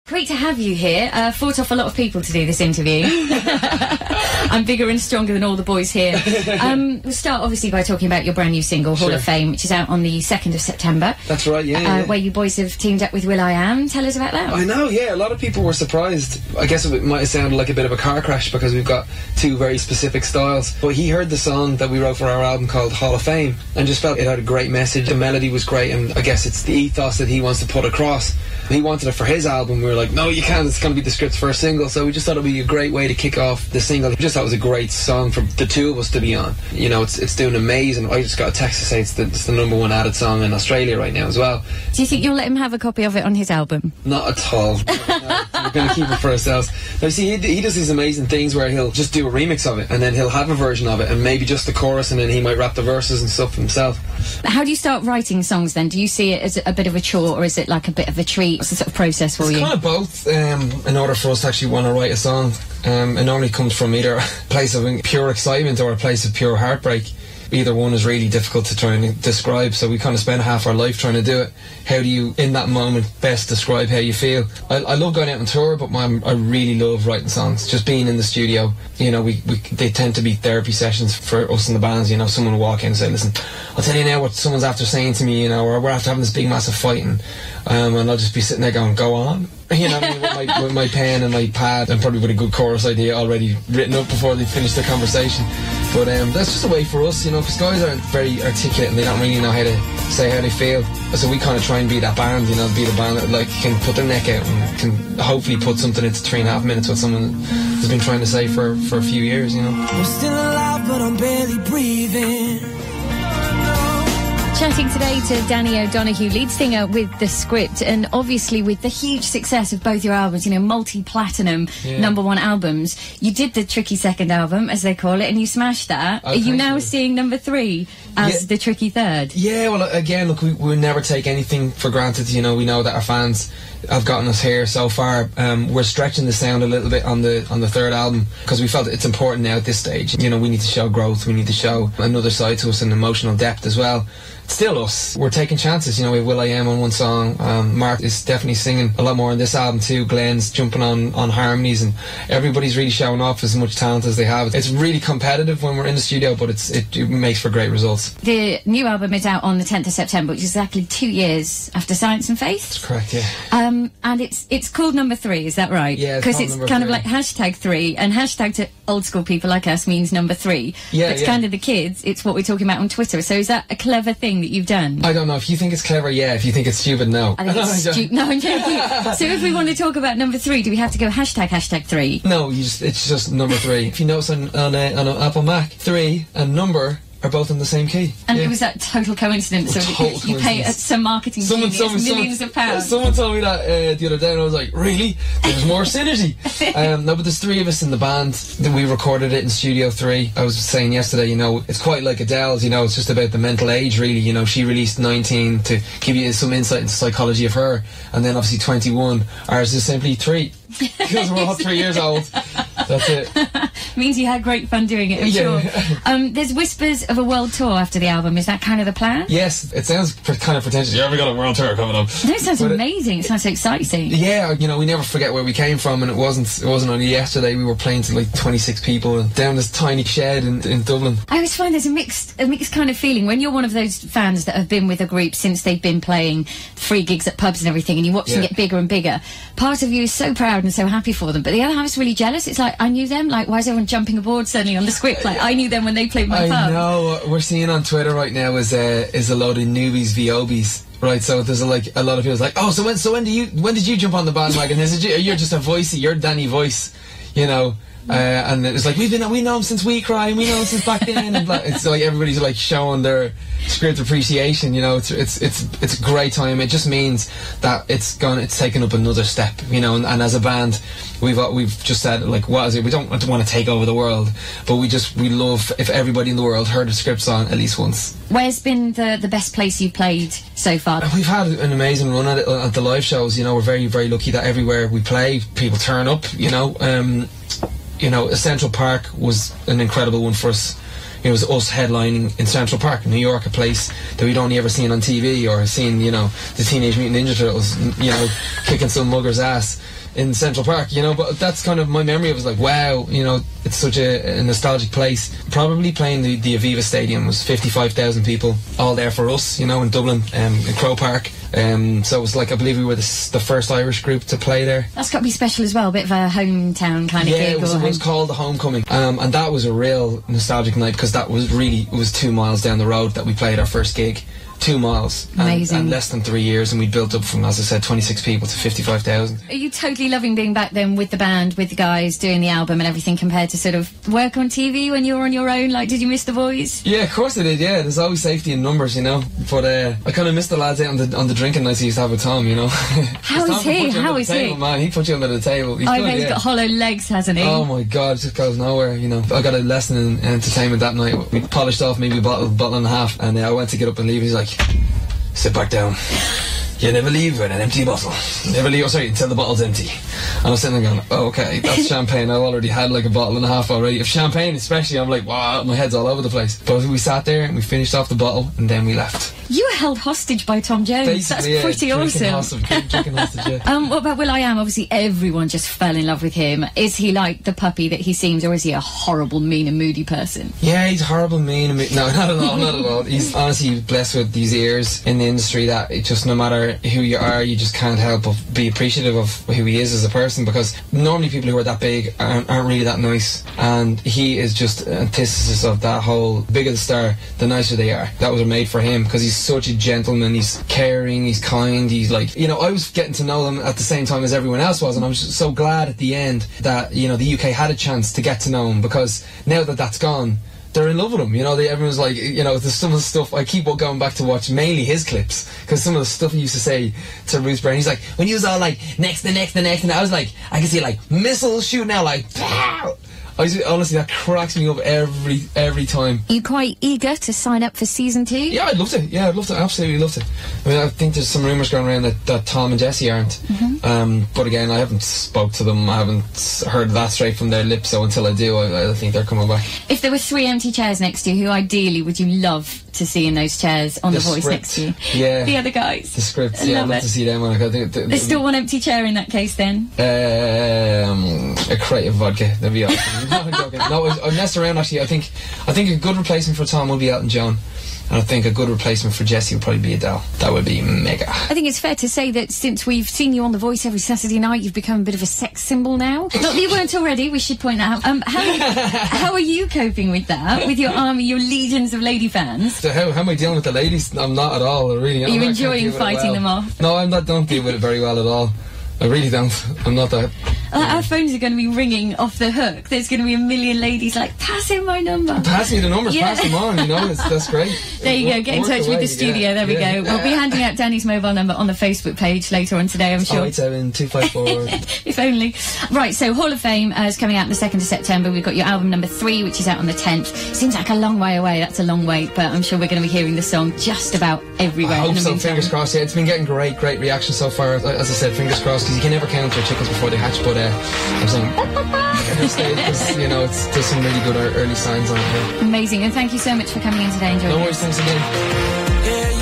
Great to have you here. Fought off a lot of people to do this interview. I'm bigger and stronger than all the boys here. We'll start obviously by talking about your brand new single, Hall of Fame, which is out on the 2nd of September. That's right, yeah. Where you boys have teamed up with will.i.am. Tell us about that. I know, yeah. A lot of people were surprised. I guess it might have sounded like a bit of a car crash because we've got two very specific styles. But he heard the song that we wrote for our album called Hall of Fame and just felt it had a great message. The melody was great, and I guess it's the ethos that he wants to put across. He wanted it for his album. We were like, no, you can't. It's going to be the script's first single. So we just thought it would be a great way to kick off the single. We just thought it was a great song for the two of us to be on. You know, it's doing amazing. I just got a text to say it's the #1 added song in Australia right now as well. Do you think you'll let him have a copy of it on his album? Not at all. No, we're going to keep it for ourselves. Now, see, he does these amazing things where he'll just do a remix of it and then he'll have a version of it and maybe just the chorus, and then he might rap the verses and stuff himself. How do you start writing songs then? Do you see it as a bit of a chore, or is it like a bit of a treat? What's the sort of process for you? It's kind of both. In order for us to actually want to write a song, it normally comes from either a place of pure excitement or a place of pure heartbreak. Either one is really difficult to try and describe, so we kind of spend half our life trying to do it. How do you, in that moment, best describe how you feel? I love going out on tour, but I really love writing songs. Just being in the studio, you know, they tend to be therapy sessions for us in the bands. You know, someone will walk in and say, listen, I'll tell you now what someone's after saying to me, you know, or we're after having this big massive fight, and I'll just be sitting there going, go on. You know what I mean, with my pen and my pad, and probably with a good chorus idea already written up before they finish the conversation. But that's just a way for us, you know, because guys aren't very articulate and they don't really know how to say how they feel. So we kind of try and be that band, you know, be the band that like can put their neck out and can hopefully put something into 3.5 minutes what someone has been trying to say for a few years, you know. I'm still alive, but I'm barely breathing. Chatting today to Danny O'Donoghue, lead singer with The Script, and obviously with the huge success of both your albums, you know, multi-platinum #1 albums. You did the Tricky second album, as they call it, and you smashed that. Oh, Are you now seeing #3 as the Tricky third? Yeah, well, again, look, we never take anything for granted. You know, we know that our fans have gotten us here so far. We're stretching the sound a little bit on the third album because we felt it's important now at this stage. You know, we need to show growth. We need to show another side to us and emotional depth as well. It's still us. We're taking chances. You know, we have will.i.am on one song. Mark is definitely singing a lot more on this album too. Glenn's jumping on harmonies, and everybody's really showing off as much talent as they have. It's really competitive when we're in the studio, but it makes for great results. The new album is out on the 10th of September, which is exactly 2 years after Science and Faith. That's correct, yeah. And it's called #3, is that right? Yeah, because it's kind of like #3, and hashtag to old school people like us means #3. Yeah, it's kind of the kids. It's what we're talking about on Twitter. So is that a clever thing that you've done? I don't know. If you think it's clever, yeah. If you think it's stupid, no. I think it's stupid. No, I'm joking. So if we want to talk about #3, do we have to go #3? No, it's just #3. If you notice on an Apple Mac, 3 and number are both in the same key. And it was that total coincidence. So you pay some marketing genius millions of pounds. Someone told me that the other day, and I was like, really? There's more synergy. No, but there's 3 of us in the band. We recorded it in Studio 3. I was saying yesterday, you know, it's quite like Adele's, you know, it's just about the mental age, really. You know, she released 19 to give you some insight into psychology of her, and then obviously 21. Ours is simply 3. Because we're all 3 years old. That's it. Means you had great fun doing it, I'm sure. There's whispers of a world tour after the album. Is that kind of the plan? Yes, it sounds kind of pretentious. Yeah, we got a world tour coming up. No, it sounds amazing. It sounds so exciting. Yeah, you know, we never forget where we came from, and it wasn't only yesterday. We were playing to like 26 people and down this tiny shed in Dublin. I always find there's a mixed kind of feeling when you're one of those fans that have been with a group since they've been playing free gigs at pubs and everything, and you watch them get bigger and bigger. Part of you is so proud and so happy for them, but the other half is really jealous. It's like, I knew them, like, why is everyone jumping aboard suddenly on The Script? Like, I knew them when they played my pub. I know, what we're seeing on Twitter right now is a load of newbies, VOBs. Right, so there's a lot of people like, oh, so when did you jump on the bandwagon? You're just a voicey, you're Danny Voice, you know. And it's like we know him since We Cry, and we know him since back then, and it's like everybody's like showing their Script appreciation. You know, it's a great time. It just means that it's taken up another step. You know, and as a band, we've just said, like, what is it? We don't want to take over the world, but we love if everybody in the world heard a Script song at least once. Where's been the best place you've played so far? We've had an amazing run at it, at the live shows. You know, we're very, very lucky that everywhere we play, people turn up. You know, Central Park was an incredible one for us. it was us headlining in Central Park, New York, a place that we'd only ever seen on TV or seen, you know, the Teenage Mutant Ninja Turtles, you know, kicking some mugger's ass in Central Park, you know. But that's kind of my memory. It was like, wow, you know, it's such a nostalgic place. Probably playing the Aviva Stadium was 55,000 people, all there for us, you know, in Dublin, in Crow Park. So it was like, I believe we were the first Irish group to play there. That's got to be special as well, a bit of a hometown kind of gig. Yeah, it was called the Homecoming, and that was a real nostalgic night, because that was really, it was 2 miles down the road that we played our first gig. 2 miles. Amazing. And less than 3 years, and we built up from, as I said, 26 people to 55,000. Are you totally loving being back then with the band, with the guys, doing the album and everything, compared to sort of work on TV when you were on your own? Like, did you miss the boys? Yeah, of course I did, yeah. There's always safety in numbers, you know. But I kind of missed the lads out on the drinking nights he used to have with Tom, you know. How is he? How is he? Man, he put you under the table. I bet he's got hollow legs, hasn't he? Oh my God, it just goes nowhere, you know. I got a lesson in entertainment that night. We polished off maybe a bottle and a half, and I went to get up and leave. He's like, sit back down. You never leave with an empty bottle. Never leave, until the bottle's empty. And I was sitting there going, oh, okay, that's champagne. I've already had like a bottle and a half already. If champagne especially, I'm like, wow, my head's all over the place. But we sat there and we finished off the bottle, and then we left. You were held hostage by Tom Jones. Basically, that's pretty awesome. Drinking hostage, yeah. What about Will.i.am? Obviously everyone just fell in love with him. Is he like the puppy that he seems, or is he a horrible, mean and moody person? Yeah, he's horrible, mean and moody. No, not at all, not at all. He's honestly blessed with these ears in the industry that it just, no matter who you are, you just can't help but be appreciative of who he is as a person, because normally people who are that big aren't really that nice, and he is just an antithesis of that whole bigger the star, the nicer they are. That was made for him, because he's such a gentleman, he's caring, he's kind, he's like, you know, I was getting to know him at the same time as everyone else was, and I was just so glad at the end that, you know, the UK had a chance to get to know him, because now that that's gone, they're in love with him, you know. Everyone's like, you know, there's some of the stuff I keep going back to watch, mainly his clips, because some of the stuff he used to say to Bruce Brown, he's like, when he was all like, next, and I was like, I can see like missiles shooting out, like, pow! Honestly, that cracks me up every time. Are you quite eager to sign up for season 2? Yeah, I'd love to. Yeah, I'd love to. Absolutely love to. I mean, I think there's some rumours going around that Tom and Jesse aren't. But again, I haven't spoke to them. I haven't heard that straight from their lips. So until I do, I think they're coming back. If there were 3 empty chairs next to you, who ideally would you love to see in those chairs on The Voice next to you? Yeah. The other guys. The scripts. Yeah, I'd love to see them. There's still one empty chair in that case then? A crate of vodka. That'd be awesome. No, I'm joking. No, I messed around actually. I think a good replacement for Tom would be Elton John. And I think a good replacement for Jesse would probably be Adele. That would be mega. I think it's fair to say that since we've seen you on The Voice every Saturday night, you've become a bit of a sex symbol now. Not that you weren't already, we should point out. How are you coping with that, with your army, your legions of lady fans? So how am I dealing with the ladies? I'm not at all. I really am. Are you enjoying fighting them off? No, I'm not. Don't deal with it very well at all. I really don't. I'm not that. Our phones are going to be ringing off the hook. There's going to be a million ladies like, pass him my number. Pass me the numbers, pass them on, you know, that's great. There you go, get in touch with the studio, there we go. We'll be handing out Danny's mobile number on the Facebook page later on today, I'm sure. 087 254. If only. Right, so Hall of Fame is coming out on the 2nd of September. We've got your album number 3, which is out on the 10th. Seems like a long way away, that's a long wait, but I'm sure we're going to be hearing the song just about everywhere. I hope so, fingers crossed. Yeah, it's been getting great reaction so far. As I said, fingers crossed, because you can never count your chickens before they hatch, but I'm saying because, you know, there's some really good early signs on it. Yeah. Amazing, and thank you so much for coming in today. Enjoy. No worries, thanks again.